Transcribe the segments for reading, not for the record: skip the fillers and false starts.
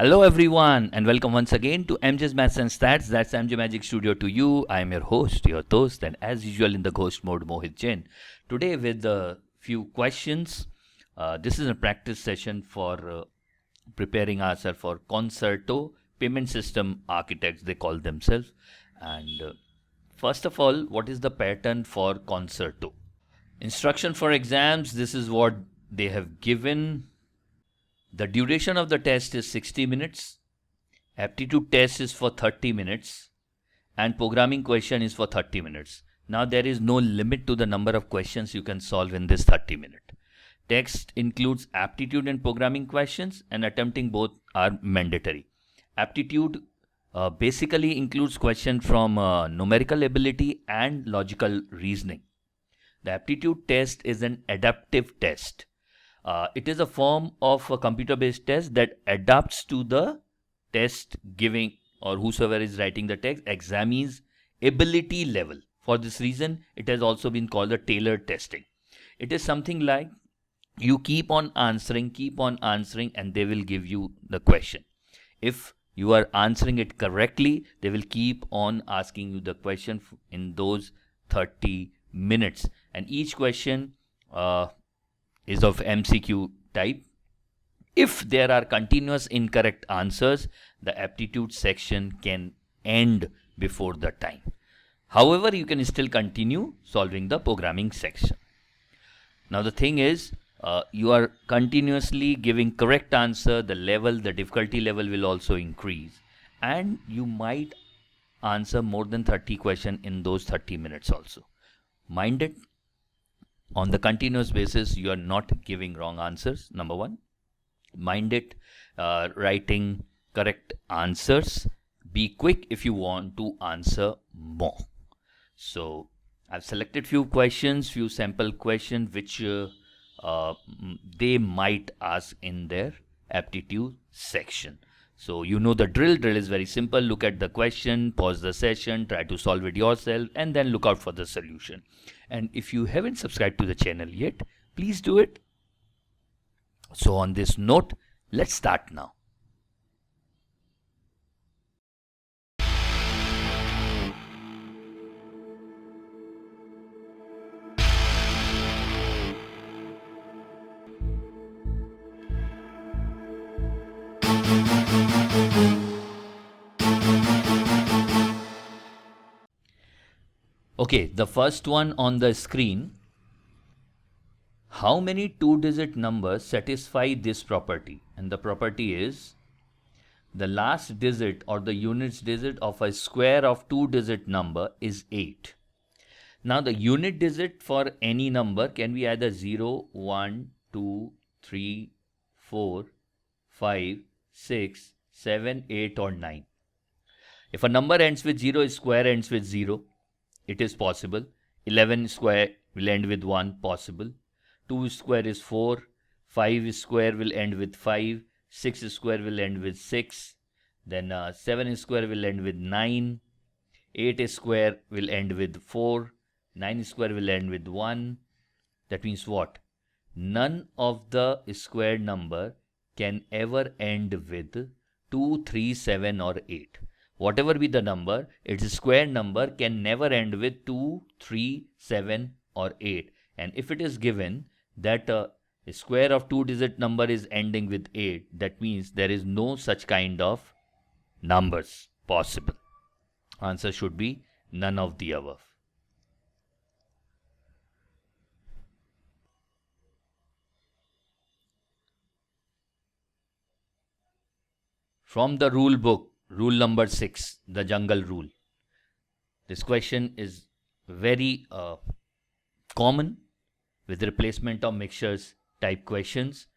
Hello everyone and welcome once again to MJ's Maths and Stats. That's MJ Magic Studio to you. I am your host, your toast, and as usual in the ghost mode, Mohit Jain. Today with a few questions. This is a practice session for preparing ourselves for Concerto, payment system architects they call themselves. And first of all, what is the pattern for Concerto? Instruction for exams, this is what they have given. The duration of the test is 60 minutes, aptitude test is for 30 minutes, and programming question is for 30 minutes. Now there is no limit to the number of questions you can solve in this 30 minute. Text includes aptitude and programming questions, and attempting both are mandatory. Aptitude basically includes questions from numerical ability and logical reasoning. The aptitude test is an adaptive test. It is a form of a computer-based test that adapts to the test giving or whosoever is writing the text examinees ability level. For this reason, it has also been called the tailored testing. It is something like you keep on answering, and they will give you the question. If you are answering it correctly, they will keep on asking you the question in those 30 minutes. And each question is of MCQ type. If there are continuous incorrect answers, the aptitude section can end before the time. However, you can still continue solving the programming section. Now the thing is, you are continuously giving correct answer, the difficulty level will also increase, and you might answer more than 30 questions in those 30 minutes also. Mind it, on the continuous basis, you are not giving wrong answers, number one. Mind it, writing correct answers. Be quick if you want to answer more. So, I've selected few questions, few sample questions which they might ask in their aptitude section. So, you know the drill. Drill is very simple. Look at the question, pause the session, try to solve it yourself, and then look out for the solution. And if you haven't subscribed to the channel yet, please do it. So on this note, let's start now. Okay, the first one on the screen. How many two-digit numbers satisfy this property? And the property is the last digit or the units digit of a square of two-digit number is 8. Now the unit digit for any number can be either 0, 1, 2, 3, 4, 5, 6, 7, 8 or 9. If a number ends with 0, its square ends with 0. It is possible. 11 square will end with 1, possible. 2 square is 4. 5 square will end with 5. 6 square will end with 6. Then 7 square will end with 9. 8 square will end with 4. 9 square will end with 1. That means what? None of the square number can ever end with 2, 3, 7 or 8. Whatever be the number, its square number can never end with 2, 3, 7 or 8. And if it is given that a square of two-digit number is ending with 8, that means there is no such kind of numbers possible. Answer should be none of the above. From the rule book, rule number 6, the jungle rule. This question is very common with replacement of mixtures type questions.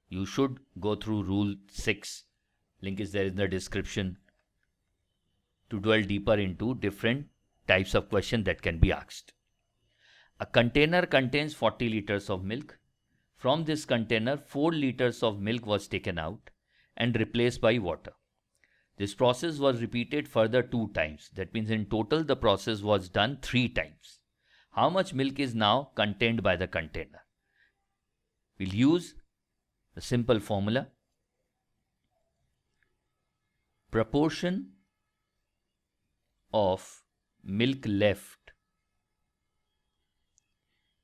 You should go through rule 6. Link is there in the description to dwell deeper into different types of questions that can be asked. A container contains 40 liters of milk. From this container, 4 liters of milk was taken out and replaced by water. This process was repeated further 2 times. That means in total the process was done 3 times. How much milk is now contained by the container? We'll use the simple formula. proportion of milk left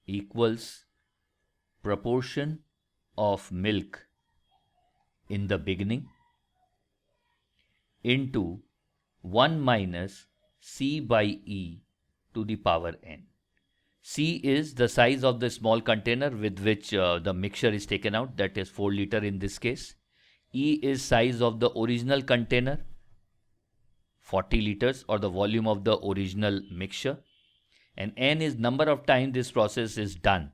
equals proportion of milk in the beginning into 1 minus C by E to the power n. C is the size of the small container with which the mixture is taken out, that is 4 liter in this case. E is size of the original container, 40 liters, or the volume of the original mixture. And n is number of times this process is done.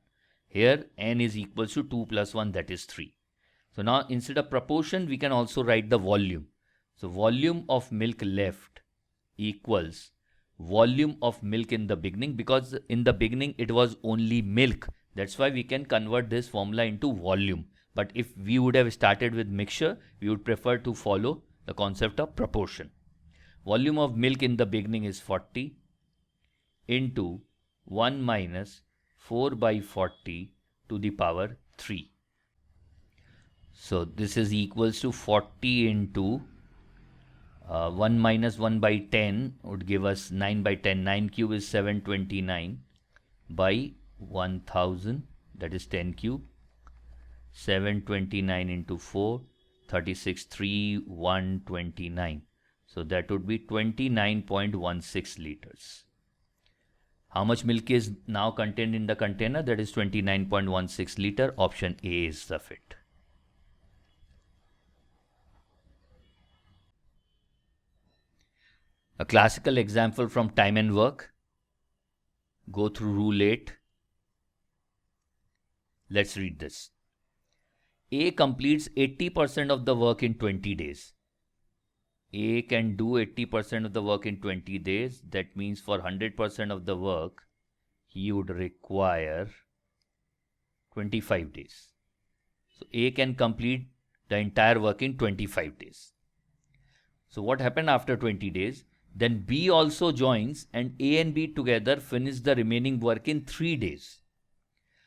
Here n is equals to 2 plus 1, that is 3. So now instead of proportion we can also write the volume. So volume of milk left equals volume of milk in the beginning, because in the beginning it was only milk. That's why we can convert this formula into volume. But if we would have started with mixture, we would prefer to follow the concept of proportion. Volume of milk in the beginning is 40 into 1 minus 4 by 40 to the power 3. So this is equals to 40 into 1 minus 1 by 10 would give us 9 by 10. 9 cube is 729 by 1000, that is 10 cube. 729 into 4, 36, 3, 129. So that would be 29.16 liters. How much milk is now contained in the container? That is 29.16 liter. Option A is the fit. A classical example from time and work. Go through rule 8. Let's read this. A completes 80% of the work in 20 days. A can do 80% of the work in 20 days. That means for 100% of the work, he would require 25 days. So A can complete the entire work in 25 days. So what happened after 20 days? Then B also joins and A and B together finish the remaining work in 3 days.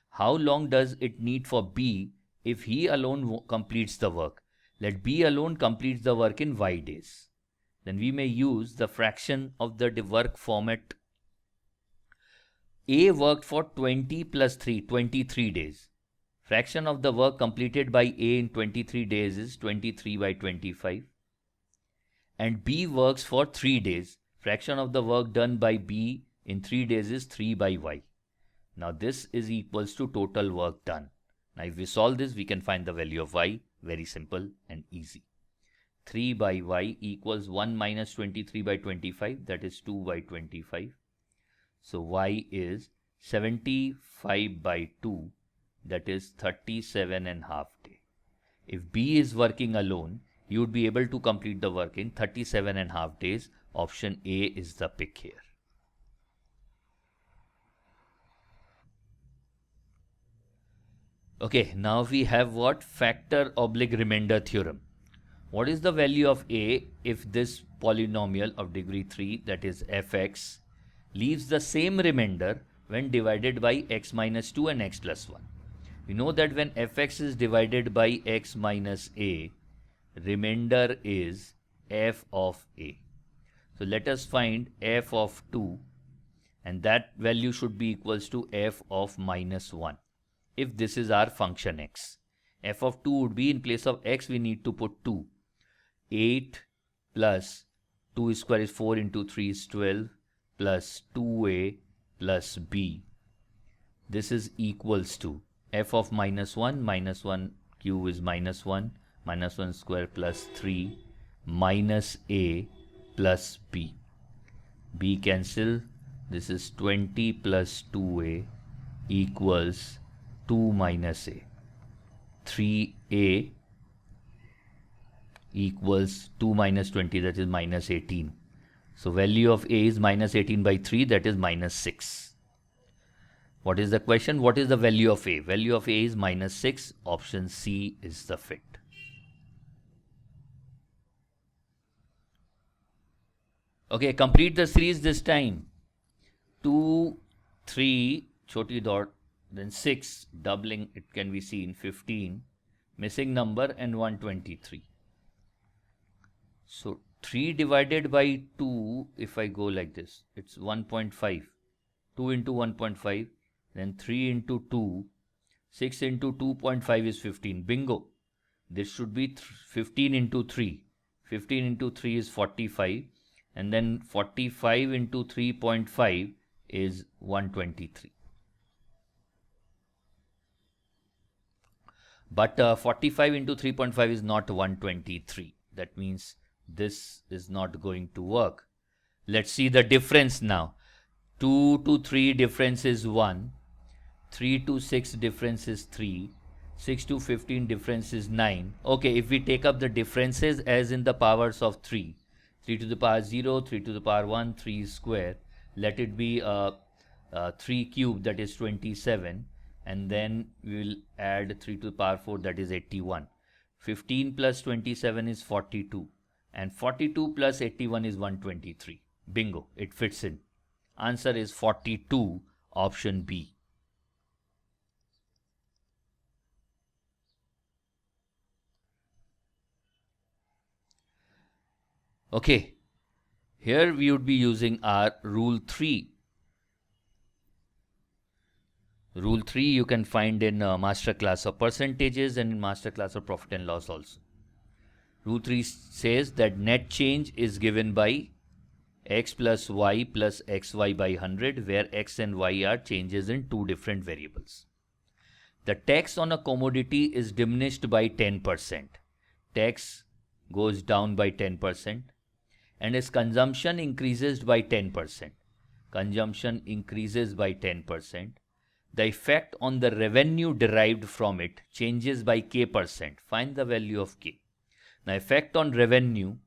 How long does it need for B if he alone completes the work? Let B alone completes the work in Y days. Then we may use the fraction of the work format. A worked for 20 plus 3, 23 days. Fraction of the work completed by A in 23 days is 23 by 25. And B works for 3 days. Fraction of the work done by B in 3 days is 3 by Y. Now this is equals to total work done. Now if we solve this, we can find the value of Y. Very simple and easy. 3 by Y equals 1 minus 23 by 25, that is 2 by 25. So Y is 75 by 2, that is 37.5 days. If B is working alone, you would be able to complete the work in 37.5 days. Option A is the pick here. Okay, now we have what? Factor oblique remainder theorem. What is the value of A if this polynomial of degree 3, that is fx, leaves the same remainder when divided by x minus 2 and x plus 1? We know that when fx is divided by x minus a, remainder is f of a. So let us find f of 2, and that value should be equals to f of minus 1. If this is our function x, f of 2 would be, in place of x we need to put 2. 8 plus 2 square is 4 into 3 is 12 plus 2a plus b. This is equals to f of minus 1 cube is minus 1 square plus 3 minus a plus b. B cancel. This is 20 plus 2a equals 2 minus a. 3a equals 2 minus 20, that is minus 18. So value of a is minus 18 by 3, that is minus 6. What is the question? What is the value of a? Value of a is minus 6. Option C is the fit. Okay, complete the series this time. 2, 3, choti dot, then 6, doubling it can be seen, 15, missing number and 123. So 3 divided by 2, if I go like this, it's 1.5. 2 into 1.5, then 3 into 2, 6 into 2.5 is 15. Bingo. This should be 15 into 3. 15 into 3 is 45. And then 45 into 3.5 is 123. But 45 into 3.5 is not 123. That means this is not going to work. Let's see the difference now. 2 to 3 difference is 1. 3 to 6 difference is 3. 6 to 15 difference is 9. Okay, if we take up the differences as in the powers of 3. 3 to the power 0, 3 to the power 1, 3 square. Let it be 3 cube, that is 27. And then we will add 3 to the power 4, that is 81. 15 plus 27 is 42. And 42 plus 81 is 123. Bingo, it fits in. Answer is 42, option B. Okay, here we would be using our rule 3. Rule 3 you can find in master class of percentages and in master class of profit and loss also. Rule 3 says that net change is given by x plus y plus xy by 100, where x and y are changes in two different variables. The tax on a commodity is diminished by 10%. Tax goes down by 10%. And its consumption increases by 10%. Consumption increases by 10%. The effect on the revenue derived from it changes by k%. Find the value of k. Now, effect on revenue,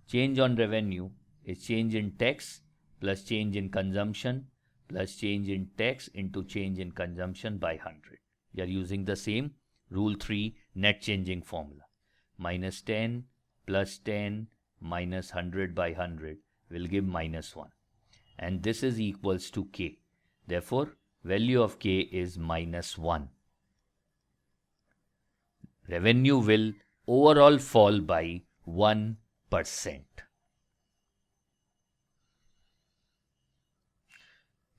change on revenue is change in tax plus change in consumption plus change in tax into change in consumption by 100. We are using the same rule 3 net changing formula. Minus 10 plus 10 minus 100 by 100 will give minus 1. And this is equals to k. Therefore, value of k is minus 1. Revenue will overall fall by 1%.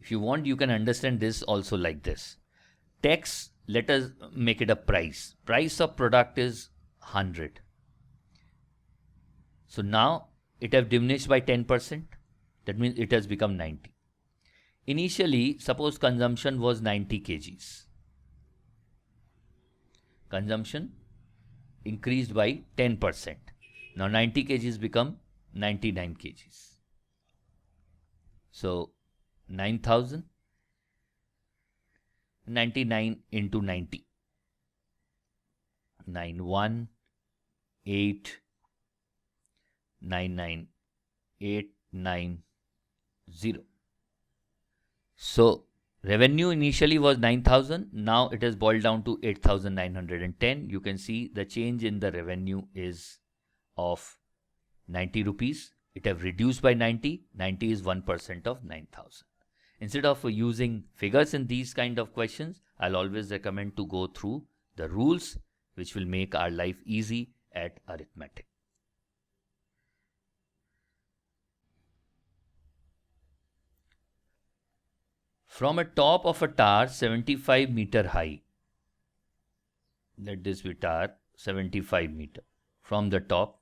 If you want, you can understand this also like this. Tax, let us make it a price. Price of product is 100. So now it has diminished by 10%. That means it has become 90. Initially, suppose consumption was 90 kgs. Consumption increased by 10%. Now 90 kgs become 99 kgs. So 9,000, 99 into 90. 918 99890. So revenue initially was 9,000. Now it has boiled down to 8,910. You can see the change in the revenue is of 90 rupees. It have reduced by 90. 90 is 1% of 9,000. Instead of using figures in these kind of questions, I'll always recommend to go through the rules, which will make our life easy at arithmetic. From a top of a tower 75 meter high, let this be tower 75 meter. From the top,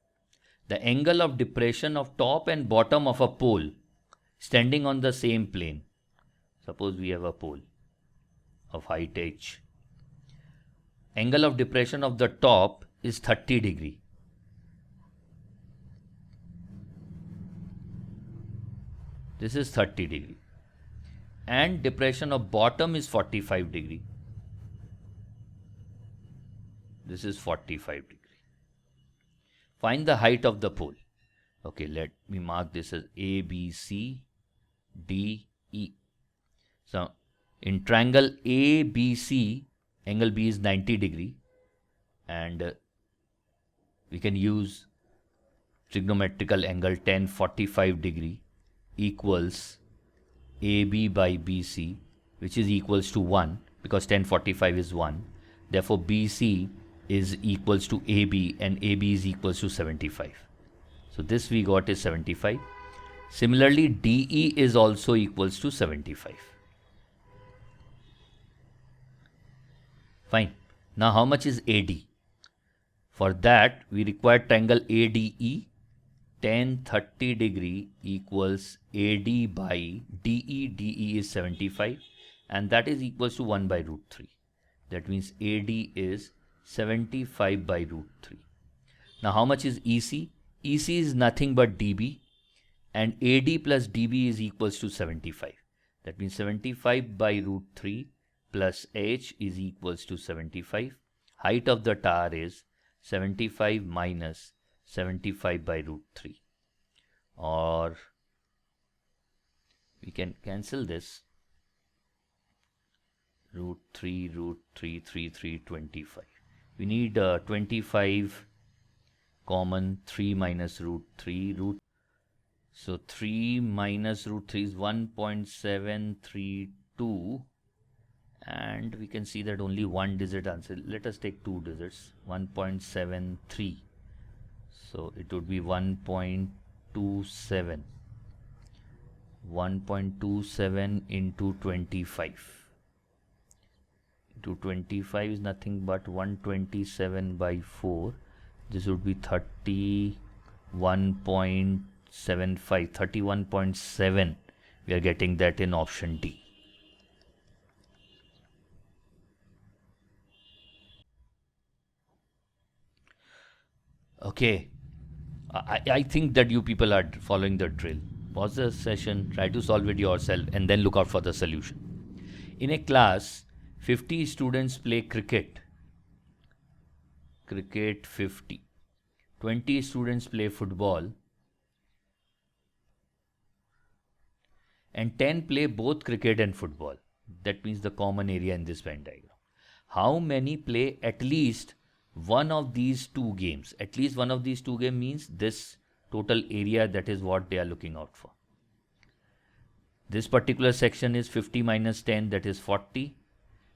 the angle of depression of top and bottom of a pole standing on the same plane. Suppose we have a pole of height h. Angle of depression of the top is 30 degree. This is 30 degree. And depression of bottom is 45 degree. This is 45 degree. Find the height of the pole. Okay, let me mark this as A, B, C, D, E. So, in triangle A, B, C, angle B is 90 degree. And we can use trigonometrical angle tan 45 degree equals AB by BC, which is equals to 1, because tan 45 is 1. Therefore, BC is equals to AB and AB is equals to 75. So this we got is 75. Similarly, DE is also equals to 75. Fine. Now how much is AD? For that, we require triangle ADE. Tan 30 degree equals AD by DE. DE is 75, and that is equals to 1 by root 3. That means AD is 75 by root 3. Now how much is EC? EC is nothing but dB, and AD plus dB is equals to 75. That means 75 by root 3 plus h is equals to 75. Height of the tower is 75 minus 75 by root 3. Or we can cancel this. Root 3, 3, 25. We need 25 common, 3 minus root 3. So 3 minus root 3 is 1.732, and we can see that only one digit answer. Let us take two digits, 1.73. So it would be 1.27. 1.27 into 25. Into 25 is nothing but 127 by 4. This would be 31.75, 31.7. We are getting that in option D. Okay, I think that you people are following the drill. Pause the session, try to solve it yourself, and then look out for the solution. In a class, 50 students play cricket. Cricket 50. 20 students play football. And 10 play both cricket and football. That means the common area in this Venn diagram. How many play at least one of these two games? At least one of these two games means this total area, that is what they are looking out for. This particular section is 50 minus 10, that is 40.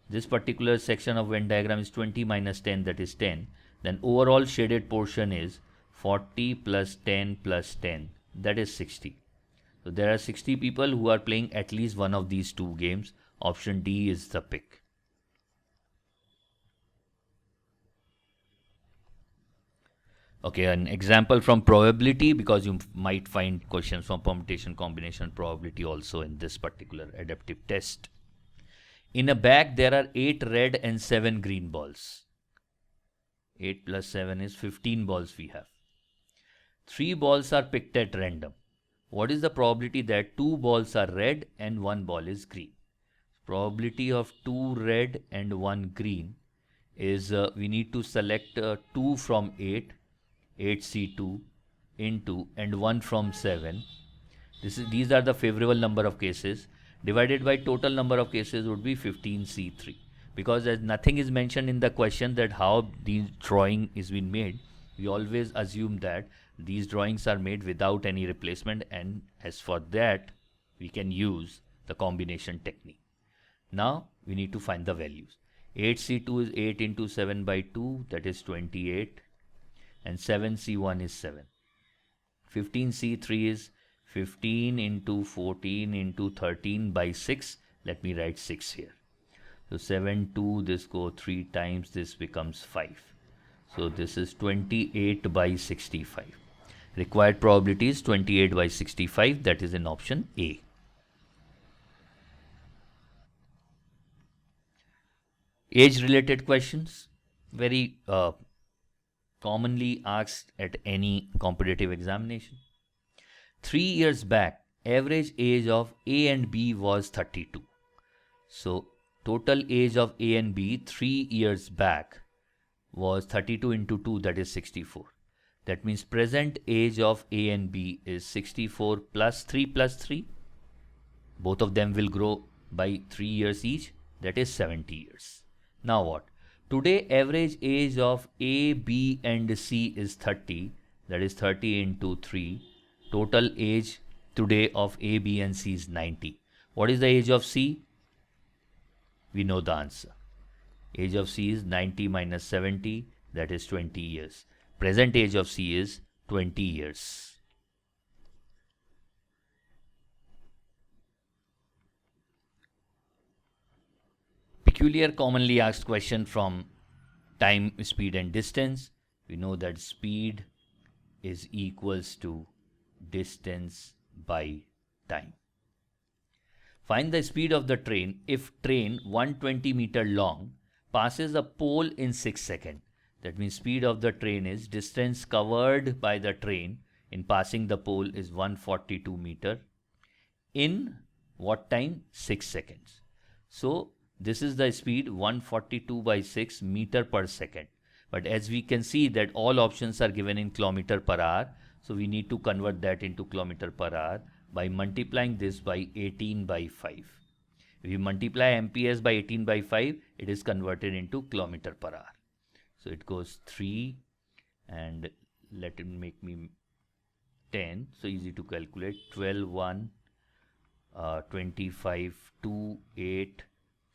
This particular section of Venn diagram is 20 minus 10, that is 10. Then overall shaded portion is 40 plus 10 plus 10, that is 60. So there are 60 people who are playing at least one of these two games. Option D is the pick. Okay, an example from probability, because you might find questions from permutation, combination, probability also in this particular adaptive test. In a bag, there are 8 red and 7 green balls. 8 plus 7 is 15 balls we have. 3 balls are picked at random. What is the probability that 2 balls are red and 1 ball is green? Probability of 2 red and 1 green is we need to select 2 from 8, 8C2 into, and 1 from 7. These are the favorable number of cases. Divided by total number of cases would be 15C3. Because as nothing is mentioned in the question that how the drawing is being made, we always assume that these drawings are made without any replacement, and as for that, we can use the combination technique. Now, we need to find the values. 8C2 is 8 into 7 by 2, that is 28, and 7C1 is 7. 15C3 is 15 into 14 into 13 by 6. Let me write 6 here. So 7, 2, this go 3 times, this becomes 5. So this is 28 by 65. Required probability is 28 by 65, that is in option A. Age related questions, very commonly asked at any competitive examination. 3 years back, average age of A and B was 32. So total age of A and B 3 years back was 32 into 2, that is 64. That means present age of A and B is 64 plus 3 plus 3. Both of them will grow by 3 years each, that is 70 years. Now what? Today average age of A, B and C is 30, that is 30 into 3. Total age today of A, B and C is 90. What is the age of C? We know the answer. Age of C is 90 minus 70, that is 20 years. Present age of C is 20 years. Peculiar commonly asked question from time, speed and distance. We know that speed is equals to distance by time. Find the speed of the train if train 120 meter long passes a pole in 6 seconds. That means speed of the train is distance covered by the train in passing the pole is 142 meter in what time? 6 seconds. So this is the speed 142 by 6 meter per second. But as we can see that all options are given in kilometer per hour. So we need to convert that into kilometer per hour by multiplying this by 18 by 5. If you multiply MPS by 18 by 5, it is converted into kilometer per hour. So it goes 3 and let it make me 10. So easy to calculate. 12, 1, 25, 2, 8.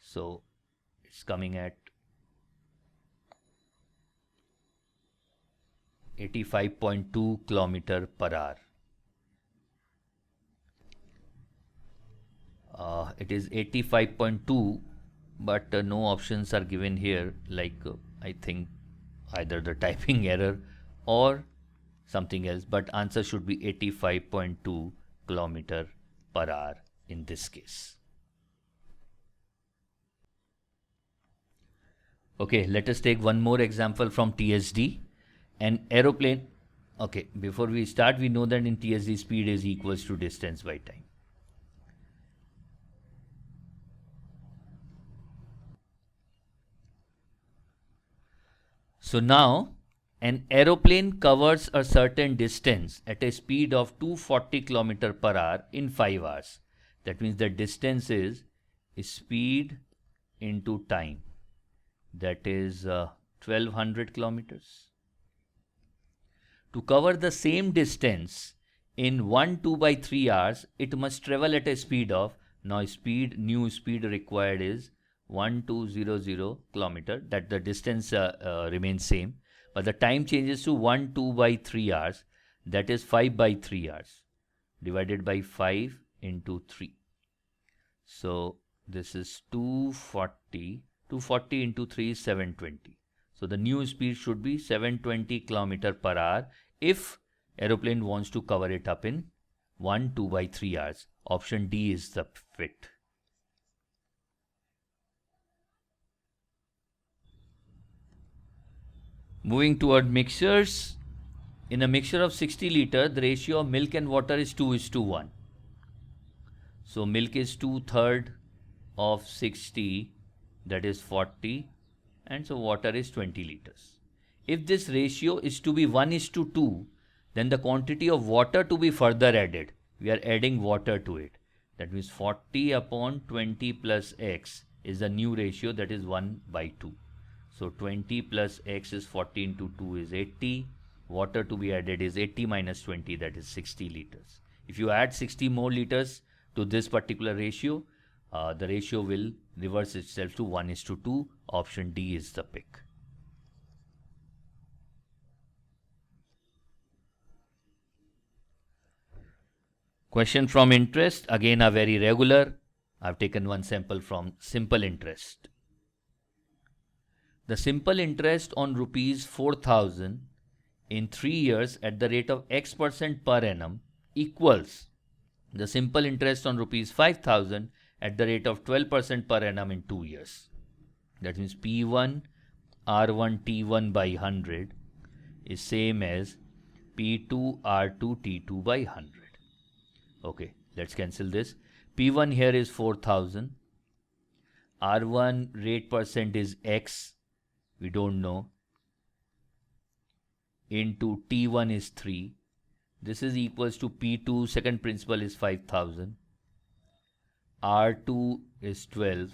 So it's coming at 85.2 kilometer per hour. It is 85.2, but no options are given here, like I think either the typing error or something else, but answer should be 85.2 kilometer per hour in this case. Okay, let us take one more example from TSD. An aeroplane, okay, before we start, we know that in TSD speed is equals to distance by time. So now an aeroplane covers a certain distance at a speed of 240 km per hour in 5 hours. That means the distance is speed into time. That is 1200 kilometers. To cover the same distance in 1, 2 by 3 hours, it must travel at a speed of, now new speed required is 1200 kilometer, that the distance remains same, but the time changes to 1, 2 by 3 hours, that is 5 by 3 hours, divided by 5 into 3. So this is 240 into 3 is 720. So the new speed should be 720 kilometer per hour if aeroplane wants to cover it up in 1, 2 by 3 hours. Option D is the fit. Moving toward mixtures. In a mixture of 60 liter, the ratio of milk and water is 2:1. So milk is 2/3 of 60, that is 40, and so water is 20 liters. If this ratio is to be 1:2, then the quantity of water to be further added, we are adding water to it. That means 40 upon 20 plus x is the new ratio, that is 1/2. So 20 plus x is 40 into 2 is 80. Water to be added is 80 minus 20, that is 60 liters. If you add 60 more liters to this particular ratio, the ratio will reverse itself to 1:2. Option D is the pick. Question from interest, again a very regular. I've taken one sample from simple interest. The simple interest on rupees 4,000 in 3 years at the rate of X% per annum equals the simple interest on rupees 5,000 at the rate of 12% per annum in 2 years. That means P1 R1 T1 by 100 is same as P2 R2 T2 by 100. Okay, let's cancel this. P1 here is 4,000. R1 rate percent is X, we don't know, into T1 is 3. This is equals to P2, second principal is 5,000. R2 is 12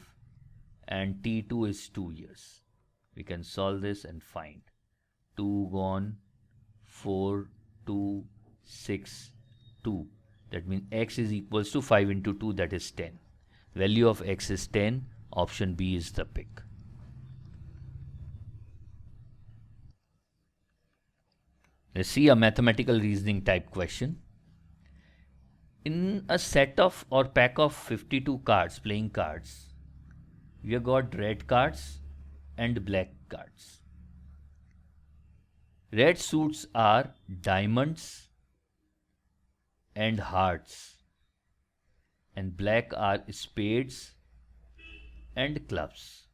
and T2 is 2 years. We can solve this and find 2 gone, 4, 2, 6, 2. That means X is equals to 5 into 2, that is 10. Value of X is 10. Option B is the pick. Let's see a mathematical reasoning type question. In a set of or pack of 52 cards, playing cards, we have got red cards and black cards. Red suits are diamonds and hearts, and black are spades and clubs.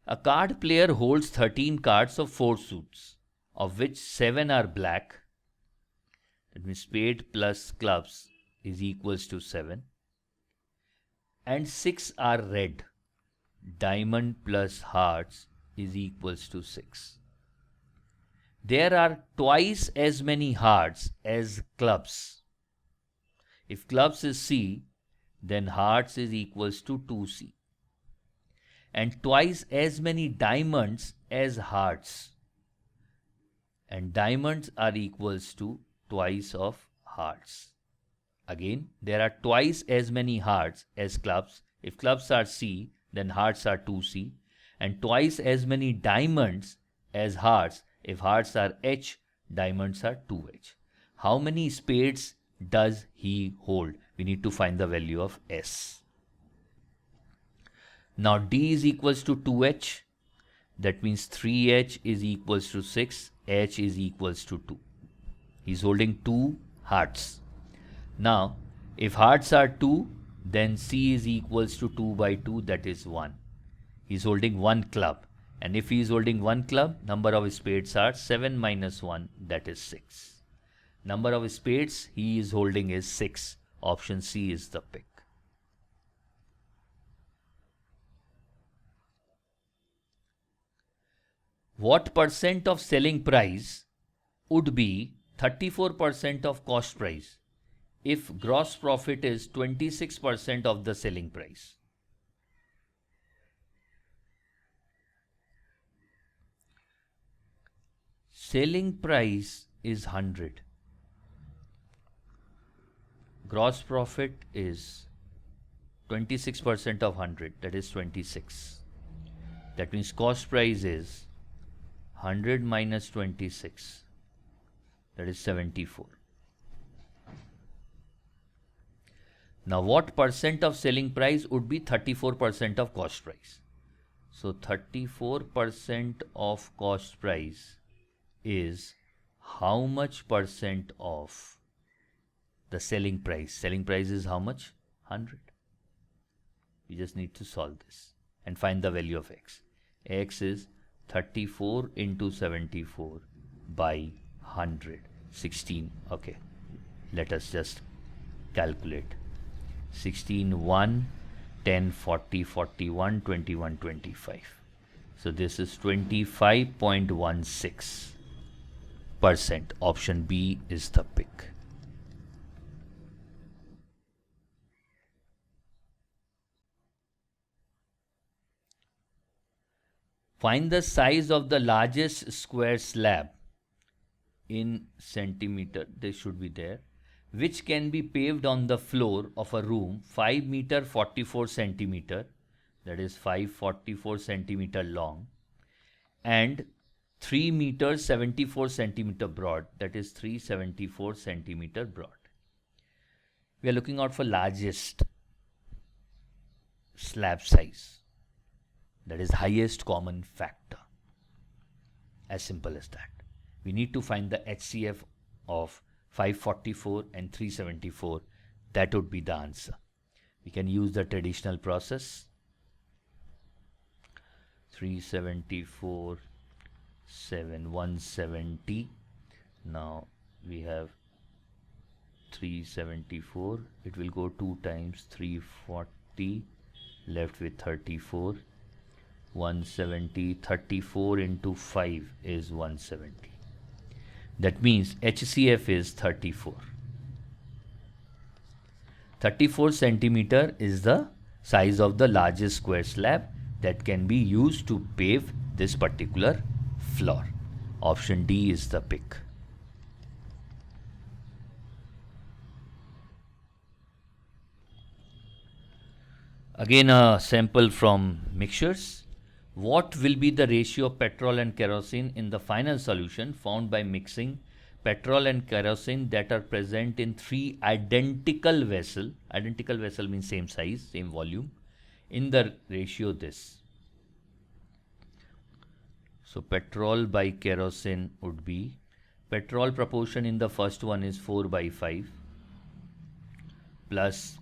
A card player holds 13 cards of 4 suits, of which 7 are black. That means spade plus clubs is equals to 7. And 6 are red. Diamond plus hearts is equals to 6. There are twice as many hearts as clubs. If clubs is C, then hearts is equals to 2C. And twice as many diamonds as hearts. And diamonds are equals to twice of hearts. Again, there are twice as many hearts as clubs. If clubs are C, then hearts are 2C. And twice as many diamonds as hearts. If hearts are H, diamonds are 2H. How many spades does he hold? We need to find the value of S. Now D is equals to 2H. That means 3H is equals to 6. H is equals to 2. He's holding 2 hearts. Now, if hearts are 2, then C is equals to 2 by 2, that is 1. He's holding 1 club. And if he is holding 1 club, number of spades are 7 minus 1, that is 6. Number of spades he is holding is 6. Option C is the pick. What percent of selling price would be 34% of cost price if gross profit is 26% of the selling price? Selling price is 100. Gross profit is 26% of 100, that is 26. That means cost price is 100 minus 26, that is 74. Now what percent of selling price would be 34% of cost price? So 34% of cost price is how much percent of the selling price? Selling price is how much? 100. We just need to solve this and find the value of X. X is 34 into 74 by 100. 16. Okay. Let us just calculate. 16, 1, 10, 40, 41, 21, 25. So this is 25.16%. Option B is the pick. Find the size of the largest square slab in centimeter, they should be there, which can be paved on the floor of a room 5 meter 44 centimeter, that is 544 centimeter long, and 3 meter 74 centimeter broad, that is 374 centimeter broad. We are looking out for largest slab size, that is highest common factor. As simple as that. We need to find the HCF of 544 and 374. That would be the answer. We can use the traditional process. 374, 7, 170. Now we have 374. It will go 2 times 340, left with 34. 170, 34 into 5 is 170. That means HCF is 34. 34 centimeter is the size of the largest square slab that can be used to pave this particular floor. Option D is the pick. Again a sample from mixtures. What will be the ratio of petrol and kerosene in the final solution found by mixing petrol and kerosene that are present in 3 identical vessels? Identical vessel means same size, same volume, in the ratio this. So petrol by kerosene would be, petrol proportion in the first one is 4 by 5 plus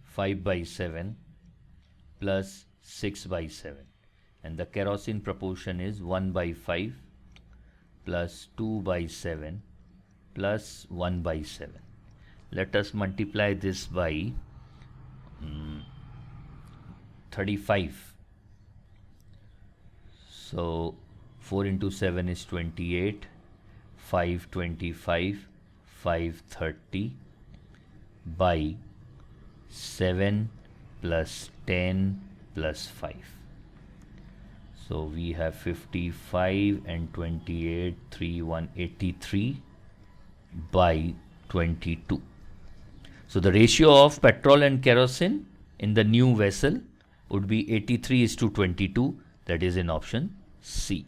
5 by 7 plus 6 by 7, and the kerosene proportion is 1 by 5 plus 2 by 7 plus 1 by 7. Let us multiply this by 35. So 4 into 7 is 28, 5 25, 5 30 by 7 plus 10 plus 5. So we have 55 and 28, 3, 183 by 22. So the ratio of petrol and kerosene in the new vessel would be 83:22. That is in option C.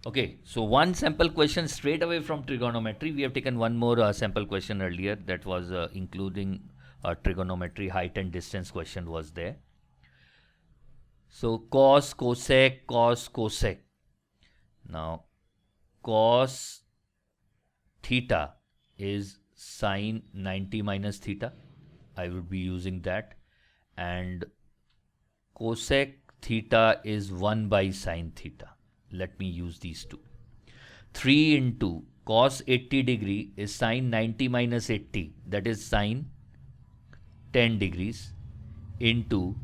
Okay, so one sample question straight away from trigonometry. We have taken one more sample question earlier that was including trigonometry, height and distance question was there. So cos, cosec, cos, cosec. Now cos theta is sine 90 minus theta. I would be using that. And cosec theta is 1 by sine theta. Let me use these two. 3 into cos 80 degree is sine 90 minus 80, that is sine 10 degrees, into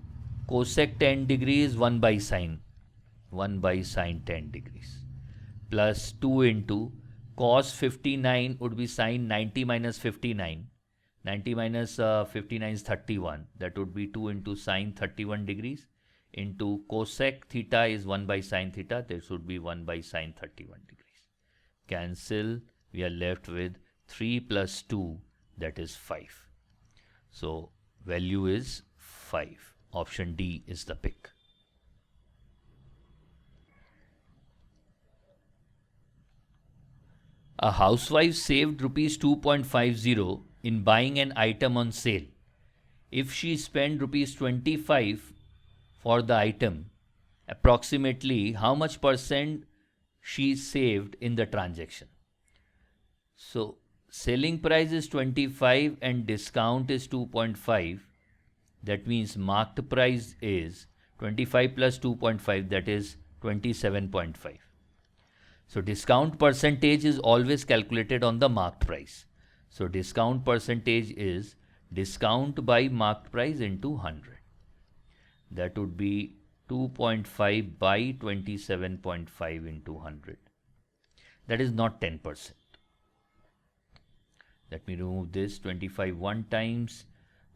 cosec 10 degree is 1 by sine 10 degrees, plus 2 into cos 59 would be sine 90 minus 59. 90 minus 59 is 31. That would be 2 into sine 31 degrees into cosec theta is 1 by sine theta. This would be 1 by sine 31 degrees. Cancel. We are left with 3 plus 2, that is 5. So value is 5. Option D is the pick. A housewife saved rupees 2.50 in buying an item on sale. If she spent rupees 25 for the item, approximately how much percent she saved in the transaction? So selling price is 25 and discount is 2.5. That means marked price is 25 plus 2.5, that is 27.5. So discount percentage is always calculated on the marked price. So discount percentage is discount by marked price into 100. That would be 2.5 by 27.5 into 100. That is not 10%. Let me remove this. 25 1 times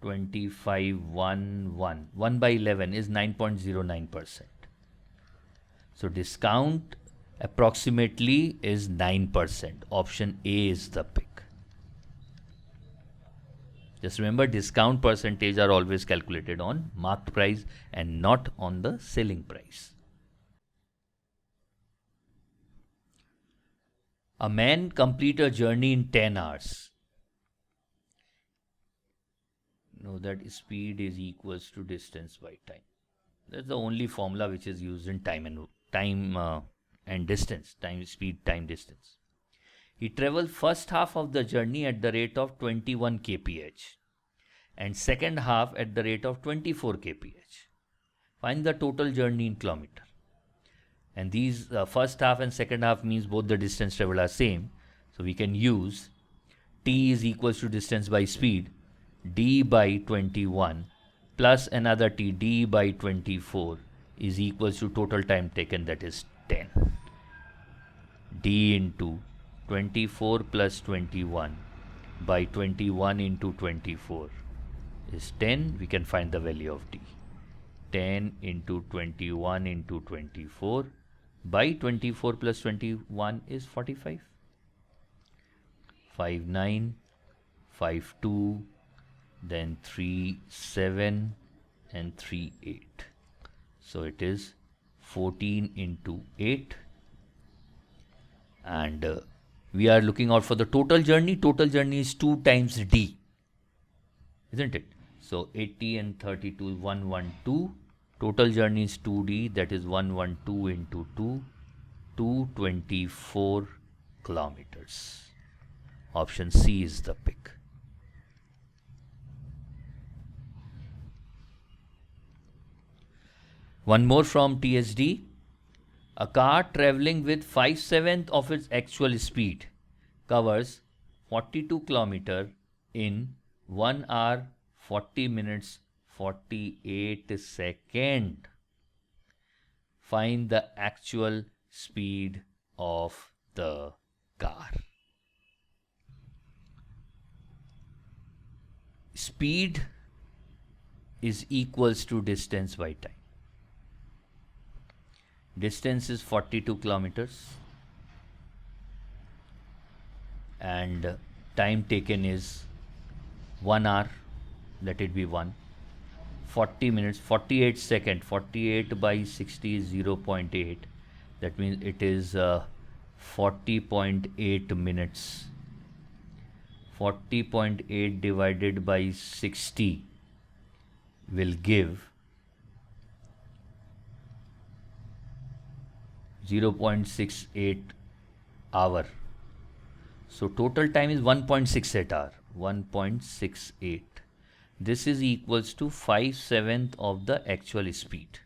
25 1 1. 1 by 11 is 9.09%. So discount approximately is 9%. Option A is the pick. Just remember, discount percentage are always calculated on marked price and not on the selling price. A man complete a journey in 10 hours. Know that speed is equals to distance by time. That's the only formula which is used in time and distance. Time, speed, time, distance. He traveled first half of the journey at the rate of 21 kph and second half at the rate of 24 kph. Find the total journey in kilometer. And these first half and second half means both the distance traveled are same. So we can use t is equals to distance by speed, d by 21 plus another t, d by 24 is equals to total time taken, that is 10. D into 24 plus 21 by 21 into 24 is 10. We can find the value of D. 10 into 21 into 24 by 24 plus 21 is 45. 59, 52 then 3, 7, and 3, 8. So it is 14 into 8. And we are looking out for the total journey. Total journey is 2 times d, isn't it? So 80 and 32 is 112. Total journey is 2d, that is 112 into 2, 224 kilometers. Option C is the pick. One more from TSD. A car traveling with 5/7 of its actual speed covers 42 km in 1 hour, 40 minutes, 48 seconds. Find the actual speed of the car. Speed is equals to distance by time. Distance is 42 kilometers and time taken is 1 hour, let it be 1. 40 minutes, 48 seconds, 48 by 60 is 0.8. That means it is 40.8 minutes. 40.8 divided by 60 will give 0.68 hour. So total time is 1.68 hour. 1.68. This is equals to 5/7 of the actual speed.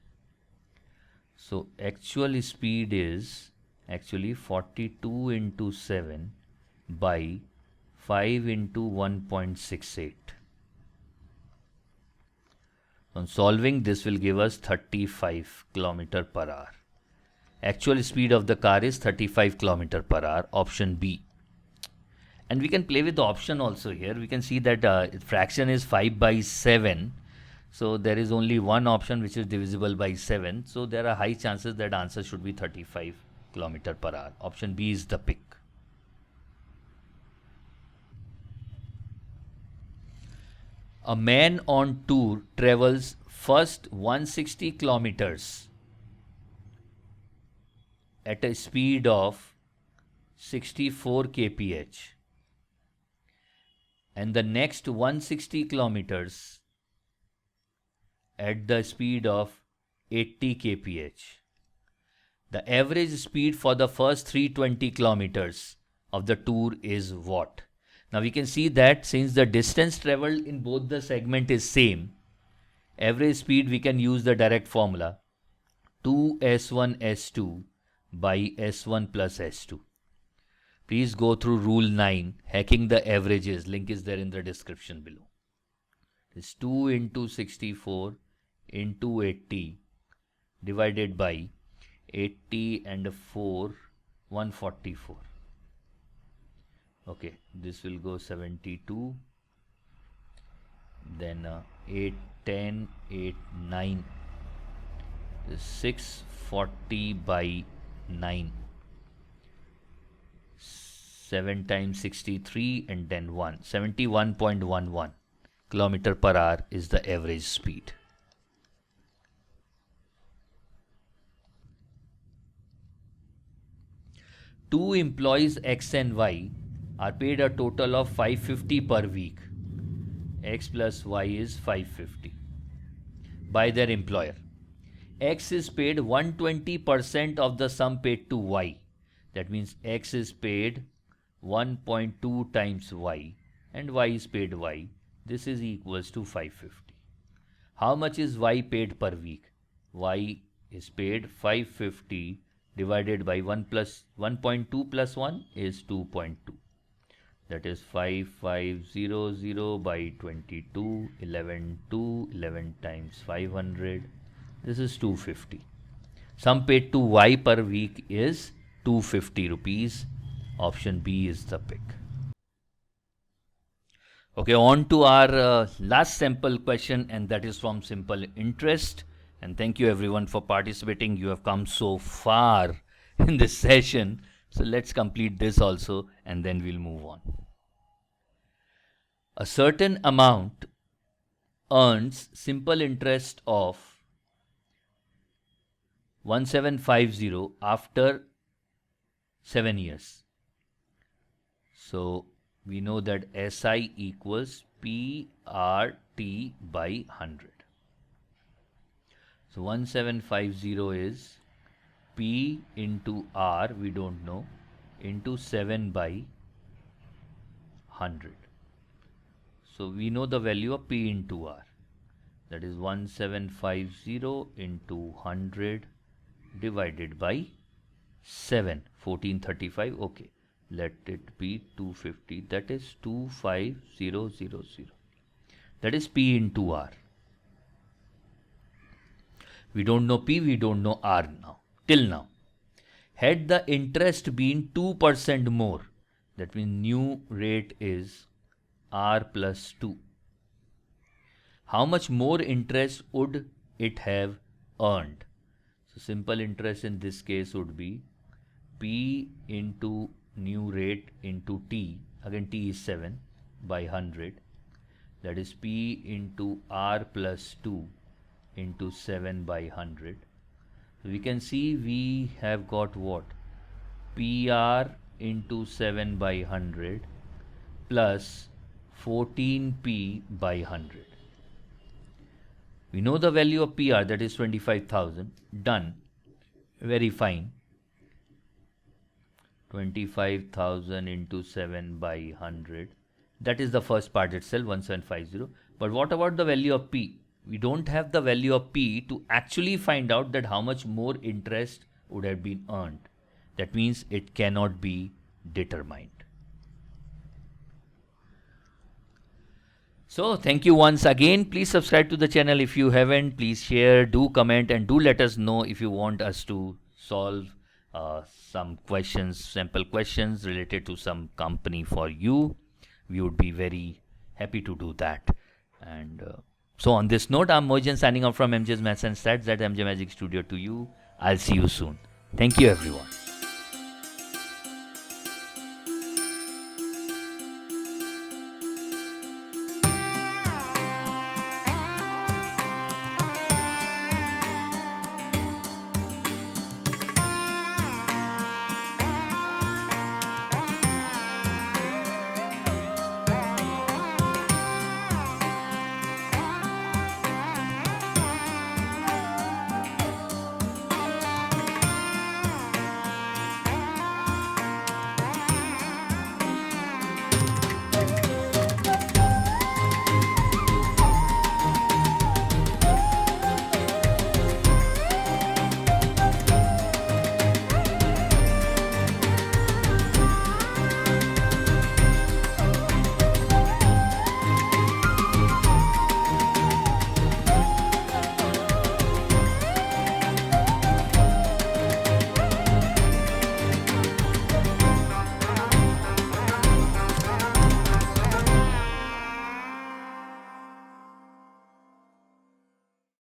So actual speed is actually 42 into 7 by 5 into 1.68. On solving, this will give us 35 km per hour. Actual speed of the car is 35 km per hour, option B. And we can play with the option also here. We can see that fraction is 5 by 7. So there is only one option which is divisible by 7. So there are high chances that answer should be 35 km per hour. Option B is the pick. A man on tour travels first 160 kilometers at a speed of 64 kph and the next 160 kilometers at the speed of 80 kph. The average speed for the first 320 kilometers of the tour is what? Now we can see that since the distance traveled in both the segment is same, average speed we can use the direct formula 2s1 s2 by s1 plus s2. Please go through rule 9, hacking the averages. Link is there in the description below. It's 2 into 64 into 80 divided by 80 and 4, 144. Okay, this will go 72. Then 8, 10, 8, 9. 640 by 9. 7 times 63 and then 1. 71.11 kilometer per hour is the average speed. Two employees X and Y are paid a total of 550 per week. X plus Y is 550 by their employer. X is paid 120% of the sum paid to Y. That means X is paid 1.2 times Y and Y is paid Y. This is equals to 550. How much is Y paid per week? Y is paid 550 divided by 1.2 plus 1 is 2.2. That is 5500 by 22, 11 times 500. This is 250. Sum paid to Y per week is 250 rupees. Option B is the pick. Okay, on to our last sample question, and that is from Simple Interest. And thank you everyone for participating. You have come so far in this session. So let's complete this also and then we'll move on. A certain amount earns simple interest of 1750 after 7 years. So we know that SI equals PRT by 100. So 1750 is P into R, we don't know, into 7 by 100. So we know the value of P into R. That is 1750 into 100 divided by 7. 1435. Okay. Let it be 250. That is 25000. That is P into R. We don't know P, we don't know R now. Till now. Had the interest been 2% more, that means new rate is R plus 2. How much more interest would it have earned? So simple interest in this case would be P into new rate into T. Again T is 7 by 100. That is P into R plus 2 into 7 by 100. So we can see we have got what? PR into 7 by 100 plus 14P by 100. We know the value of PR, that is 25,000. Done. Very fine. 25,000 into 7 by 100. That is the first part itself, 1750. But what about the value of P? We don't have the value of P to actually find out that how much more interest would have been earned. That means it cannot be determined. So thank you once again. Please subscribe to the channel if you haven't. Please share, do comment, and do let us know if you want us to solve some questions, sample questions related to some company for you. We would be very happy to do that. And so on this note, I'm Mohit signing off from MJ's Maths and Stats at MJ Magic Studio to you. I'll see you soon. Thank you everyone.